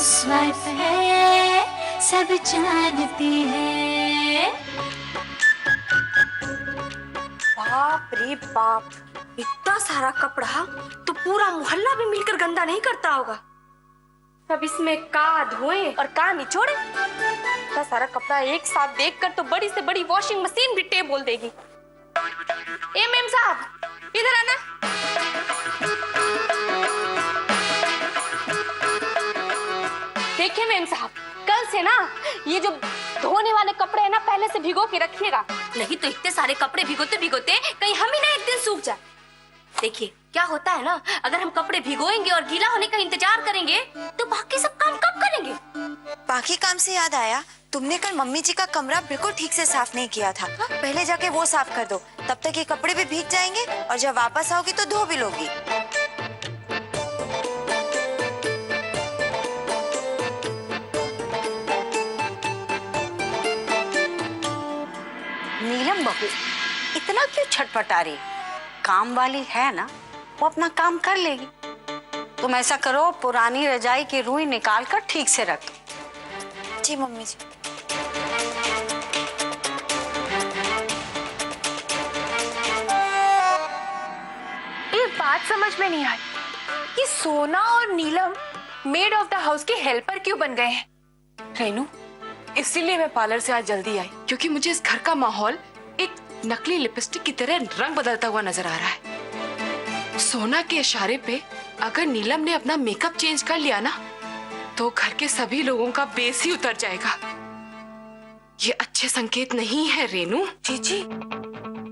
Housewife है, सब जानती है। बाप रे बाप, इतना सारा कपड़ा तो पूरा मोहल्ला भी मिलकर गंदा नहीं करता होगा। अब इसमें का धोए और का निचोड़े। इतना सारा कपड़ा एक साथ देखकर तो बड़ी से बड़ी वॉशिंग मशीन भी टे बोल देगी। ए मेम साहब, इधर आना। देखिए मेम साहब, कल से ना ये जो धोने वाले कपड़े हैं ना पहले से भिगो के रखिएगा, नहीं तो इतने सारे कपड़े भिगोते भिगोते कहीं हम ही ना एक दिन सूख जाए। देखिए क्या होता है ना, अगर हम कपड़े भिगोएंगे और गीला होने का इंतजार करेंगे तो बाकी सब काम कब करेंगे। बाकी काम से याद आया, तुमने कल मम्मी जी का कमरा बिल्कुल ठीक से साफ नहीं किया था। पहले जाके वो साफ कर दो, तब तक ये कपड़े भी भीग जाएंगे और जब वापस आओगी तो धो भी लोगी। नीलम बहू, इतना क्यों छटपटा रही? काम वाली है ना, वो अपना काम कर लेगी। तुम ऐसा करो, पुरानी रजाई की रुई निकाल कर ठीक से रख। जी मम्मी जी। एक बात समझ में नहीं आई कि सोना और नीलम मेड ऑफ द हाउस के हेल्पर क्यों बन गए हैं। रेनू, इसीलिए मैं पार्लर से आज जल्दी आई, क्योंकि मुझे इस घर का माहौल एक नकली लिपस्टिक की तरह रंग बदलता हुआ नजर आ रहा है। सोना के इशारे पे अगर नीलम ने अपना मेकअप चेंज कर लिया ना, तो घर के सभी लोगों का बेस ही उतर जाएगा। ये अच्छे संकेत नहीं है रेनू। जी,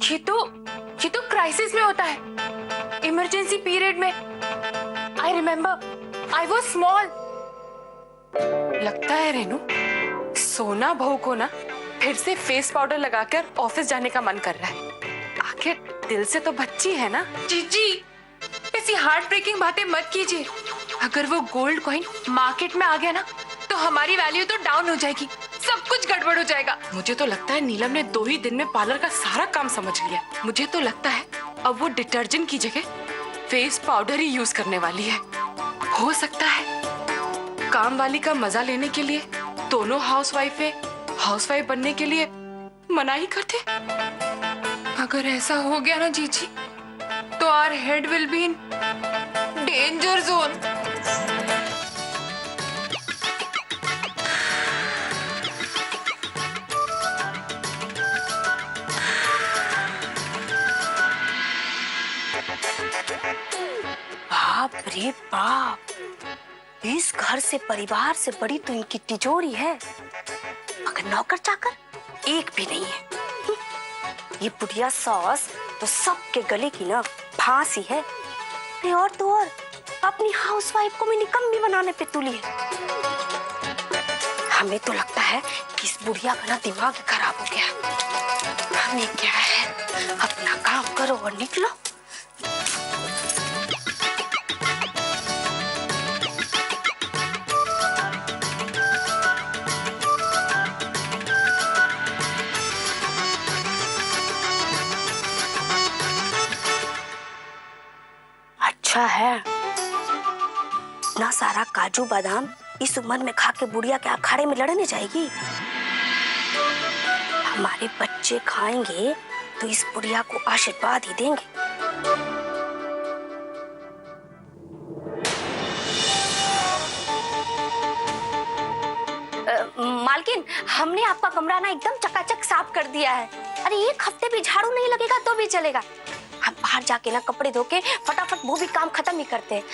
ये तो क्राइसिस में होता है, इमरजेंसी पीरियड में। I remember I was small. लगता है रेनू, सोना बहू को ना फिर से फेस पाउडर लगाकर ऑफिस जाने का मन कर रहा है। आखिर दिल से तो बच्ची है ना। जी, ऐसी हार्ट ब्रेकिंग बातें मत कीजिए। अगर वो गोल्ड कॉइन मार्केट में आ गया ना तो हमारी वैल्यू तो डाउन हो जाएगी, सब कुछ गड़बड़ हो जाएगा। मुझे तो लगता है नीलम ने 2 ही दिन में पार्लर का सारा काम समझ लिया। मुझे तो लगता है अब वो डिटर्जेंट की जगह फेस पाउडर ही यूज करने वाली है। हो सकता है काम वाली का मजा लेने के लिए दोनों हाउसवाइफ बनने के लिए मना ही करते। अगर ऐसा हो गया ना जीजी, तो our head will be in danger zone. बाप रे बाप, इस घर से परिवार से बड़ी तो इनकी तिजोरी है, मगर नौकर चाकर एक भी नहीं है। ये बुढ़िया सॉस तो सबके गले की ना फांसी है। और तो और अपनी हाउसवाइफ को भी निकम्मी बनाने पे तुली है। हमें तो लगता है कि इस बुढ़िया का ना दिमाग ही खराब हो गया। हमें क्या है, अपना काम करो और निकलो। अच्छा है, इतना सारा काजू बादाम इस उम्र में खा के बुढ़िया के अखाड़े में लड़ने जाएगी। हमारे बच्चे खाएंगे तो इस बुढ़िया को आशीर्वाद ही देंगे। मालकिन, हमने आपका कमरा ना एकदम चकाचक साफ कर दिया है। अरे 1 हफ्ते भी झाड़ू नहीं लगेगा तो भी चलेगा। हम बाहर जाके ना कपड़े धो के फटाफट वो भी काम खत्म ही करते हैं।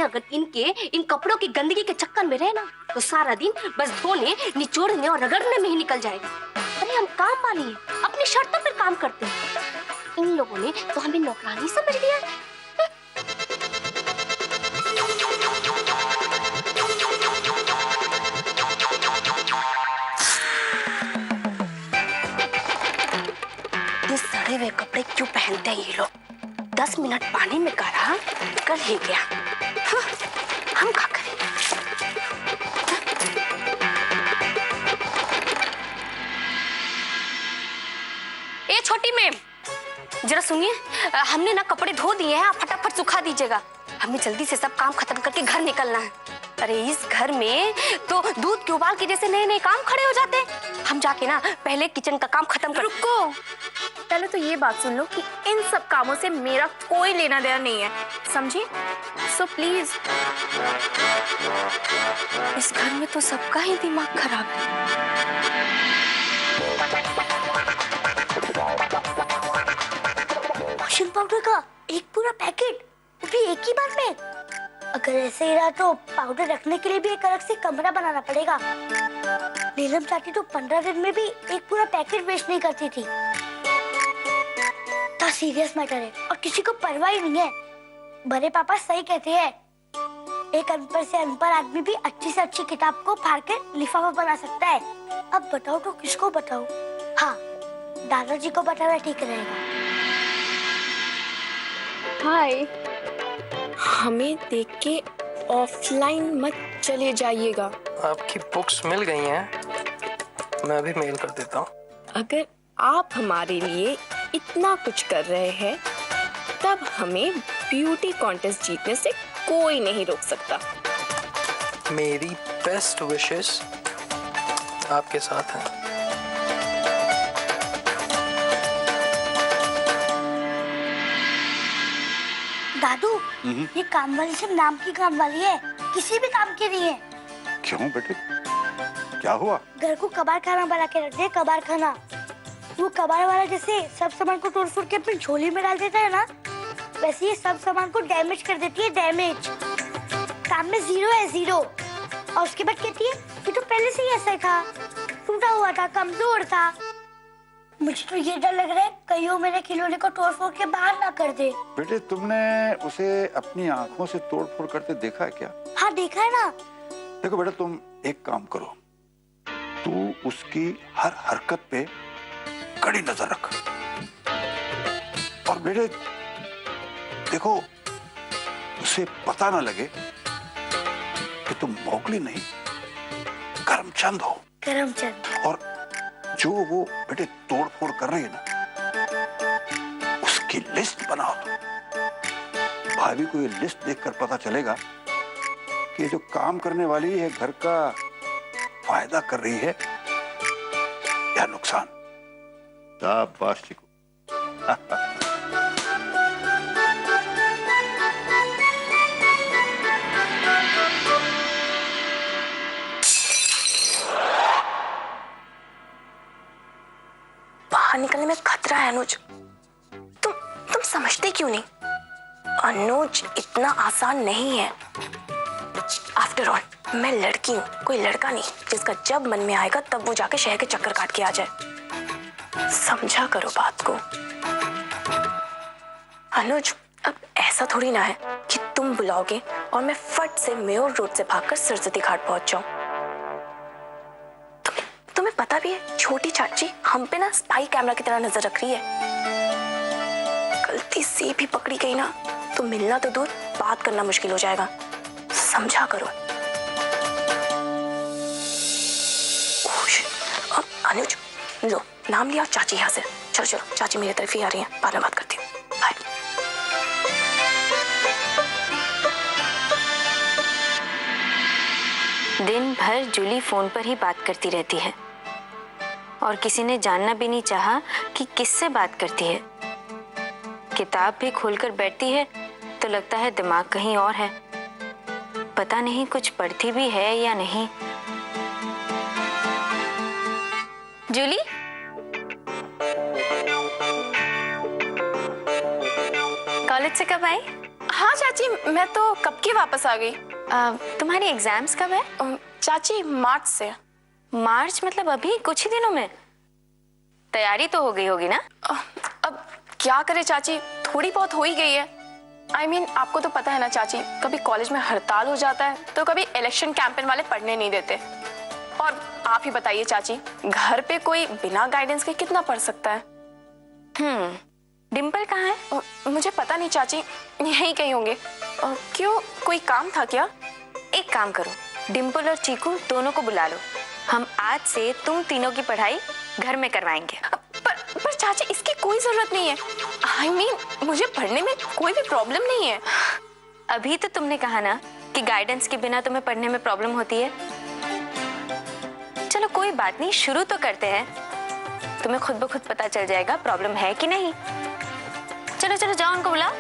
अगर इन कपड़ों की गंदगी के चक्कर में रहे ना तो सारा दिन बस धोने, निचोड़ने और रगड़ने में ही निकल जाएगा। अरे हम काम वाली हैं, अपनी शर्तों पर काम करते हैं। इन लोगों ने तो हमें नौकरानी समझ लिया है। ये सड़े हुए कपड़े क्यों पहनते हैं ये लोग? 10 मिनट पानी में गाड़ा कर ही गया। हम क्या करें? छोटी मैम, जरा सुनिए, हमने ना कपड़े धो दिए हैं, आप फटाफट सुखा दीजिएगा। हमें जल्दी से सब काम खत्म करके घर निकलना है। अरे इस घर में तो दूध के उबाल के जैसे नए नए काम खड़े हो जाते हैं। हम जाके ना पहले किचन का काम खत्म कर। रुको, पहले तो ये बात सुन लो कि इन सब कामों से मेरा कोई लेना देना नहीं है, समझी? So please. इस घर में तो सबका ही दिमाग खराब है। वॉशिंग पाउडर का एक पूरा पैकेट, वो भी एक ही बार में। अगर ऐसे ही रहा तो पाउडर रखने के लिए भी एक अलग से कमरा बनाना पड़ेगा। नीलम चाची तो 15 दिन में भी एक पूरा पैकेट वेस्ट नहीं करती थी। इतना सीरियस मैटर है और किसी को परवाह ही नहीं है। बड़े पापा सही कहते हैं, एक अनपढ़ से अनपढ़ आदमी भी अच्छी से अच्छी किताब को फाड़ के लिफाफा बना सकता है। अब बताओ तो किसको बताओ? हाँ, दादाजी को बताना ठीक रहेगा। हाय, हमें देख के ऑफलाइन मत चले जाइएगा। आपकी बुक्स मिल गई हैं, मैं अभी मेल कर देता हूँ। अगर आप हमारे लिए इतना कुछ कर रहे हैं, तब हमें ब्यूटी कॉन्टेस्ट जीतने से कोई नहीं रोक सकता। मेरी बेस्ट विशेस आपके साथ हैं। दादू, ये काम वाली सिर्फ नाम की काम वाली है, किसी भी काम की नहीं है। क्यों बेटे, क्या हुआ? घर को कबाड़ खाना बना के रख दे, कबाड़ खाना। वो कबाड़ वाला जैसे सब सामान को तोड़ फोड़ के अपनी झोली में डाल देता है ना, वैसे ये सब सामान को डैमेज कर देती है, डैमेज। काम में जीरो है, जीरो। और उसके बाद कहती है ये तो पहले से ही ऐसा था, टूटा हुआ था, कमजोर था। मुझे तो ये डर लग रहा है कहीं वो मेरे खिलौने को तोड़ फोड़ के बाहर ना कर दे। बेटे, तुमने उसे अपनी आंखों से तोड़ फोड़ करते देखा है क्या? हाँ, देखा है ना। देखो बेटा, तुम एक काम करो, तू उसकी हर हरकत पे कड़ी नजर रख। और बेटे देखो, उसे पता ना लगे कि तुम मोगली नहीं, करमचंद हो। करमचंद। और जो वो बेटे तोड़ फोड़ कर रही है ना, उसकी लिस्ट बनाओ। तो भाभी को ये लिस्ट देखकर पता चलेगा कि जो काम करने वाली है घर का फायदा कर रही है या नुकसान। शाबाश चिकू। बाहर निकलने में खतरा है अनुज। तुम समझते क्यों नहीं? अनुज इतना आसान नहीं है। आफ्टर ऑल मैं लड़की हूँ, कोई लड़का नहीं जिसका जब मन में आएगा तब वो जाके शहर के चक्कर काट के आ जाए। समझा करो बात को। अनुज, अब ऐसा थोड़ी ना है कि तुम बुलाओगे और मैं फट से मेयर रोड से भागकर सरस्वती घाट पहुंच जाऊं। तुम्हें पता भी है छोटी चाची हम पे ना स्पाई कैमरा की तरह नजर रख रही है। गलती से भी पकड़ी गई ना तो मिलना तो दूर, बात करना मुश्किल हो जाएगा। समझा करो। अनुज, लो नाम लिया चाची यहाँ से। चलो चलो, चाची मेरी तरफ ही आ रही है, बाद में बात करती हूँ। बाय। दिन भर जूली फोन पर ही बात करती रहती है और किसी ने जानना भी नहीं चाहा कि किससे बात करती है। किताब भी खोलकर बैठती है तो लगता है दिमाग कहीं और है। पता नहीं कुछ पढ़ती भी है या नहीं। जूली, कॉलेज से कब आई? हाँ चाची, मैं तो कब की वापस आ गई। तुम्हारी एग्जाम्स कब है? चाची मार्च से। मार्च मतलब अभी कुछ ही दिनों में? तैयारी तो हो गई होगी ना? अब क्या करे चाची, थोड़ी बहुत हो ही गई है। I mean, आपको तो पता है ना चाची, कभी कॉलेज में हड़ताल हो जाता है तो कभी इलेक्शन कैंपेन वाले पढ़ने नहीं देते। और आप ही बताइए चाची, घर पे कोई बिना गाइडेंस के कितना पढ़ सकता है? डिम्पल कहाँ है? मुझे पता नहीं चाची, यहीं कहीं होंगे। क्यों, कोई काम था क्या? एक काम करो, डिम्पल और चीकू दोनों को बुला लो। हम आज से तुम तीनों की पढ़ाई घर में करवाएंगे। पर चाची इसकी कोई जरूरत नहीं है। I mean, मुझे पढ़ने में कोई भी प्रॉब्लम नहीं है। अभी तो तुमने कहा ना कि गाइडेंस के बिना तुम्हें पढ़ने में प्रॉब्लम होती है। चलो कोई बात नहीं, शुरू तो करते हैं। तुम्हें खुद ब खुद पता चल जाएगा प्रॉब्लम है कि नहीं। चलो चलो जाओ, उनको बुलाओ।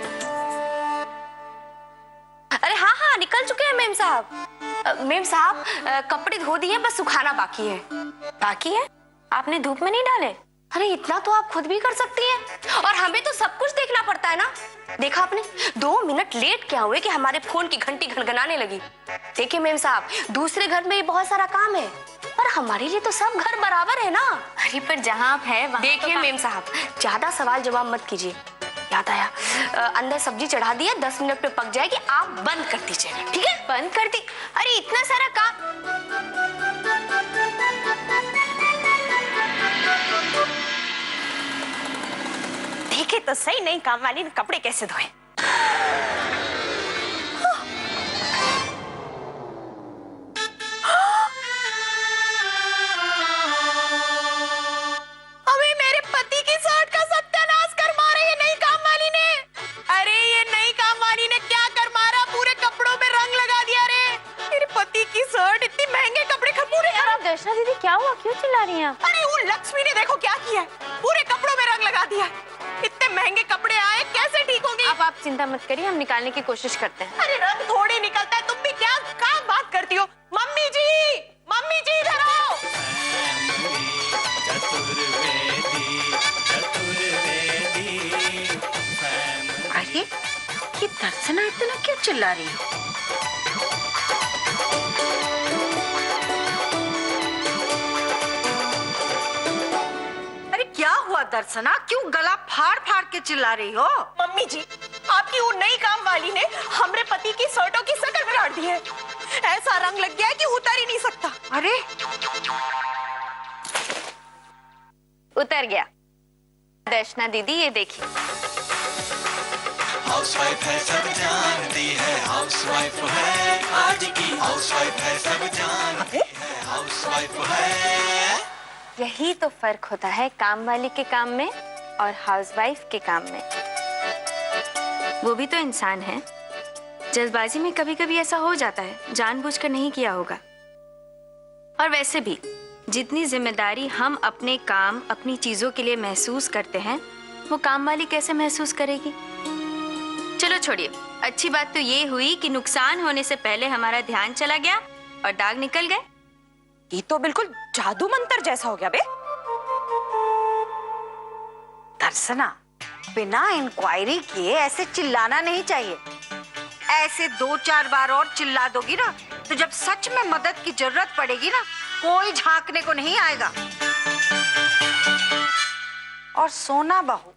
अरे हाँ हाँ, निकल चुके हैं मेम साहब। मेम साहब, कपड़े धो दिए, बस सुखाना बाकी है। बाकी है? आपने धूप में नहीं डाले? अरे इतना तो आप खुद भी कर सकती हैं, और हमें तो सब कुछ देखना पड़ता है ना। देखा आपने, 2 मिनट लेट क्या हुए कि हमारे फोन की घंटी घनघनाने लगी। देखिए मेम साहब, दूसरे घर में बहुत सारा काम है, और हमारे लिए तो सब घर बराबर है ना। अरे पर जहाँ आप है वहाँ देखिए मेम साहब, ज्यादा सवाल जवाब मत कीजिए। याद आया, अंदर सब्जी चढ़ा दिया, 10 मिनट में पक जाएगी, आप बंद कर दीजिएगा, ठीक है? बंद कर दी? अरे इतना सारा काम। देखे तो सही, नहीं काम वाली ने कपड़े कैसे धोए। अबे मेरे पति की शर्ट का सत्यानाश कर मारा ये नई काम वाली ने। अरे ये नई काम वाली ने क्या कर मारा, पूरे कपड़ों में रंग लगा दिया रे। मेरे पति की शर्ट, इतनी महंगे कपड़े पूरे। दर्शना दीदी क्या हुआ, क्यों चिल्ला रही हैं आप? अरे वो लक्ष्मी ने देखो क्या किया, पूरे कपड़ों में रंग लगा दिया। इतने महंगे कपड़े आए, कैसे ठीक होंगे? अब आप चिंता मत करिए, हम निकालने की कोशिश करते हैं। अरे रंग थोड़ी निकलता है, तुम भी क्या बात करती हो? मम्मी जी इधर आओ। अरे ये दर्शना इतना क्यों चिल्ला रही है? क्या हुआ दर्शना, क्यों गला फाड़ फाड़ के चिल्ला रही हो? मम्मी जी, आपकी वो नई काम वाली ने हमरे पति की शर्टों की शकल बिगाड़ दी है। ऐसा रंग लग गया है कि उतर ही नहीं सकता। अरे उतर गया। दर्शना दीदी ये देखिए। हाउसवाइफ है सब जानती है, हाउसवाइफ है आज की, हाउसवाइफ है सब जानती है, हाउसवाइफ है। यही तो फर्क होता है काम वाली के काम में और हाउसवाइफ के काम में। वो भी तो इंसान है, जल्दबाजी में कभी कभी ऐसा हो जाता है, जानबूझकर नहीं किया होगा। और वैसे भी जितनी जिम्मेदारी हम अपने काम, अपनी चीजों के लिए महसूस करते हैं, वो काम वाली कैसे महसूस करेगी? चलो छोड़िए, अच्छी बात तो ये हुई कि नुकसान होने से पहले हमारा ध्यान चला गया और दाग निकल गए। ये तो बिल्कुल जादू मंत्र जैसा हो गया बे। दर्शना, बिना इंक्वायरी किए ऐसे चिल्लाना नहीं चाहिए। ऐसे 2-4 बार और चिल्ला दोगी ना, तो जब सच में मदद की जरूरत पड़ेगी ना, कोई झांकने को नहीं आएगा। और सोना बहू,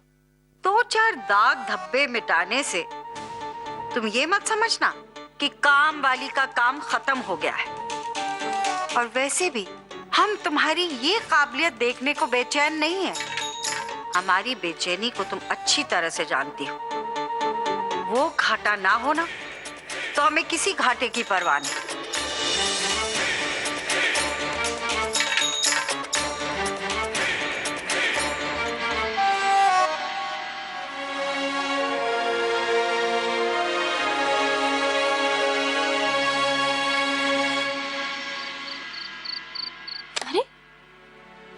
2-4 दाग धब्बे मिटाने से तुम ये मत समझना कि काम वाली का काम खत्म हो गया है। और वैसे भी हम तुम्हारी ये काबिलियत देखने को बेचैन नहीं है। हमारी बेचैनी को तुम अच्छी तरह से जानती हो। वो घाटा ना होना तो हमें किसी घाटे की परवाह नहीं।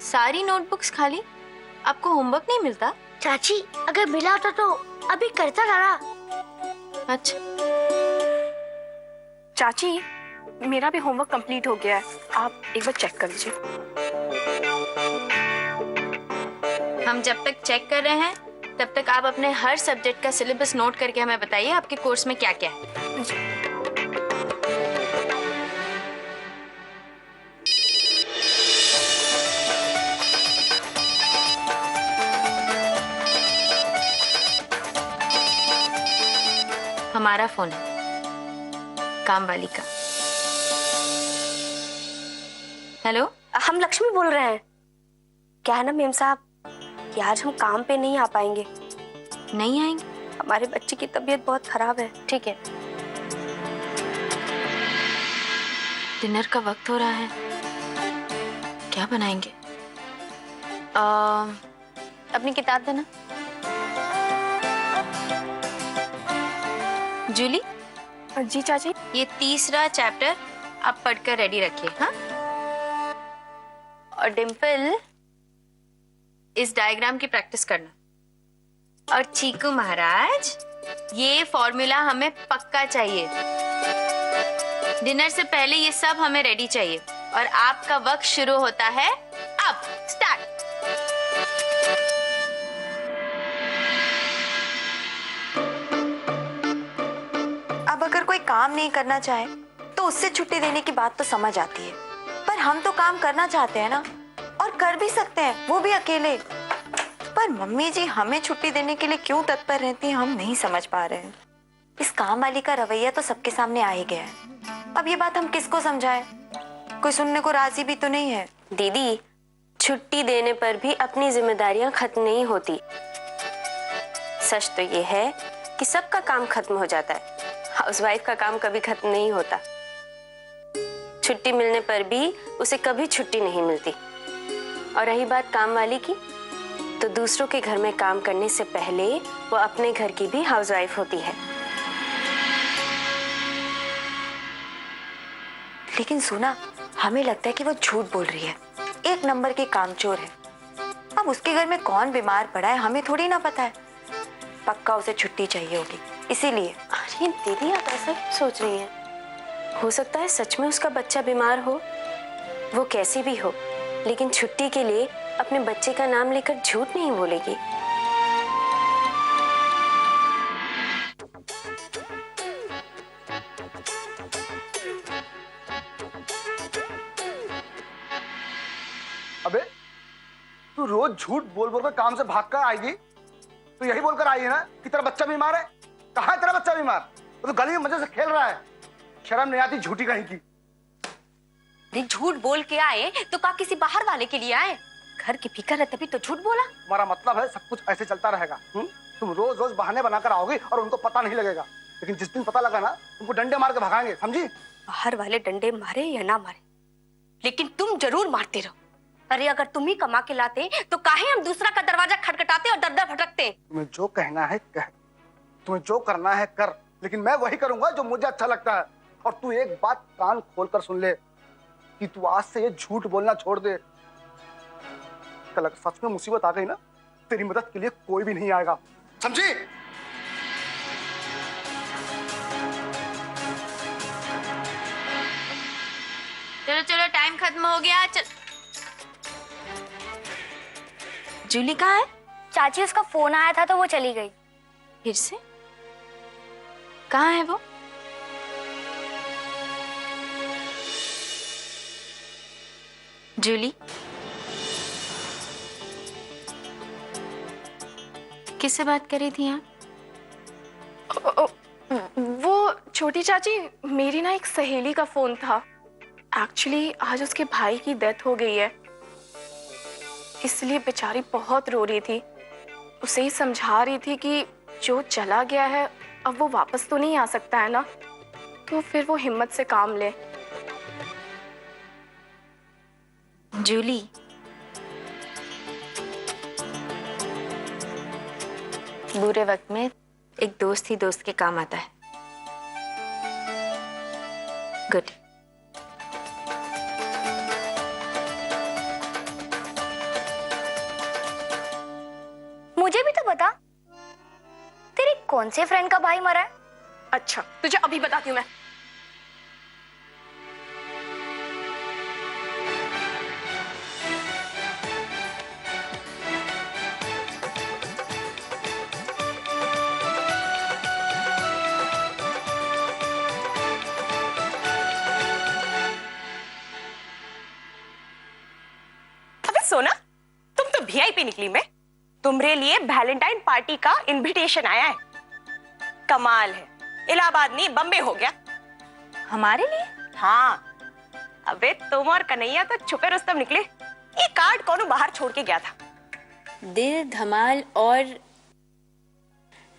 सारी नोटबुक्स खाली, आपको होमवर्क नहीं मिलता? चाची अगर मिला होता तो अभी करता था ना। अच्छा चाची, मेरा भी होमवर्क कंप्लीट हो गया है, आप एक बार चेक कर लीजिए। हम जब तक चेक कर रहे हैं तब तक आप अपने हर सब्जेक्ट का सिलेबस नोट करके हमें बताइए आपके कोर्स में क्या क्या है। हमारा फोन है, काम वाली का। हेलो, हम लक्ष्मी बोल रहे हैं। क्या है ना मेम साहब कि आज हम काम पे नहीं आ पाएंगे। नहीं आएंगे? हमारे बच्चे की तबीयत बहुत खराब है। ठीक है, डिनर का वक्त हो रहा है, क्या बनाएंगे? अपनी किताब देना। जूली। जी चाची। ये तीसरा चैप्टर आप पढ़कर रेडी रखिए। हाँ, और डिम्पल इस डायग्राम की प्रैक्टिस करना। और चीकू महाराज, ये फॉर्मूला हमें पक्का चाहिए। डिनर से पहले ये सब हमें रेडी चाहिए। और आपका वक्त शुरू होता है अब। स्टार्ट। अब अगर कोई काम नहीं करना चाहे तो उससे छुट्टी देने की बात तो समझ आती है, पर हम तो काम करना चाहते हैं ना, और कर भी सकते हैं, वो भी अकेले। पर मम्मी जी हमें छुट्टी देने के लिए क्यों तत्पर रहती हैं, हम नहीं समझ पा रहे हैं। इस काम वाली का रवैया तो सबके सामने आ ही गया है। अब ये बात हम किसको समझाएं? कोई सुनने को राजी भी तो नहीं है। दीदी, छुट्टी देने पर भी अपनी जिम्मेदारियां खत्म नहीं होती। सच तो ये है कि सबका काम खत्म हो जाता है, हाउसवाइफ का काम कभी खत्म नहीं होता। छुट्टी मिलने पर भी उसे कभी छुट्टी नहीं मिलती। और रही बात काम वाली की, तो दूसरों के घर में काम करने से पहले वो अपने घर की भी हाउसवाइफ होती है। लेकिन सुना, हमें लगता है कि वो झूठ बोल रही है, एक नंबर की कामचोर है। अब उसके घर में कौन बीमार पड़ा है हमें थोड़ी ना पता है। पक्का उसे छुट्टी चाहिए होगी, इसीलिए। अरे दीदी, आप ऐसा क्यों सोच रही हैं? हो सकता है सच में उसका बच्चा बीमार हो। वो कैसी भी हो, लेकिन छुट्टी के लिए अपने बच्चे का नाम लेकर झूठ नहीं बोलेगी। अबे तू रोज झूठ बोल बोल कर काम से भाग कर आएगी, तो यही बोलकर आई है ना कि तेरा बच्चा बीमार है। कहाँ है तेरा बच्चा बीमार? वो तो गली में मजे से खेल रहा है। शर्म नहीं आती झूठी कहीं की। अरे झूठ बोल के आए तो का किसी बाहर वाले के लिए आए? घर की फिक्र है तभी तो झूठ बोला। हमारा मतलब है सब कुछ ऐसे चलता रहेगा। तुम रोज रोज बहाने बनाकर आओगे और उनको पता नहीं लगेगा, लेकिन जिस दिन पता लगा ना, तुमको डंडे मार के भगाएंगे, समझी? बाहर वाले डंडे मारे या ना मारे, लेकिन तुम जरूर मारते रहो। अरे अगर तुम ही कमा के लाते तो काहे हम दूसरा का दरवाजा खटखटाते और दर दर भटकते? तुम्हें जो कहना है कह, तुम्हें जो करना है कर, लेकिन मैं वही करूंगा जो मुझे अच्छा लगता है। और तू एक बात कान खोलकर सुन ले कि तू आज से ये झूठ बोलना छोड़ दे। कल अगर सच में मुसीबत आ गई ना, तेरी मदद के लिए कोई भी नहीं आएगा, समझी? चलो चलो, टाइम खत्म हो गया। चल। जूली कहाँ है? चाची, उसका फोन आया था तो वो चली गई। फिर से? कहाँ है वो? जूली, किससे बात कर रही थी आप? वो छोटी चाची, मेरी ना एक सहेली का फोन था। एक्चुअली आज उसके भाई की डेथ हो गई है, इसलिए बेचारी बहुत रो रही थी। उसे ही समझा रही थी कि जो चला गया है अब वो वापस तो नहीं आ सकता है ना, तो फिर वो हिम्मत से काम ले। जूली, बुरे वक्त में एक दोस्त ही दोस्त के काम आता है। गुड। मुझे भी तो बता, तेरे कौन से फ्रेंड का भाई मरा है? अच्छा, तुझे अभी बताती हूँ मैं। अबे सोना, तुम तो वीआईपी निकली। मैं तुम्हारे लिए वैलेंटाइन पार्टी का इनविटेशन आया है। कमाल है, इलाहाबाद नहीं बम्बे हो गया। हमारे लिए? हाँ, अबे तुम और कन्हैया तो छुपे रुस्तम निकले। ये कार्ड कौन बाहर छोड़ के गया था? दिल धमाल और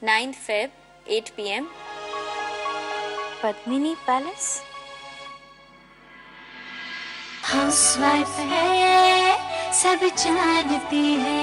9 Feb 8 PM Padmini palace. Housewife है सब जानती है,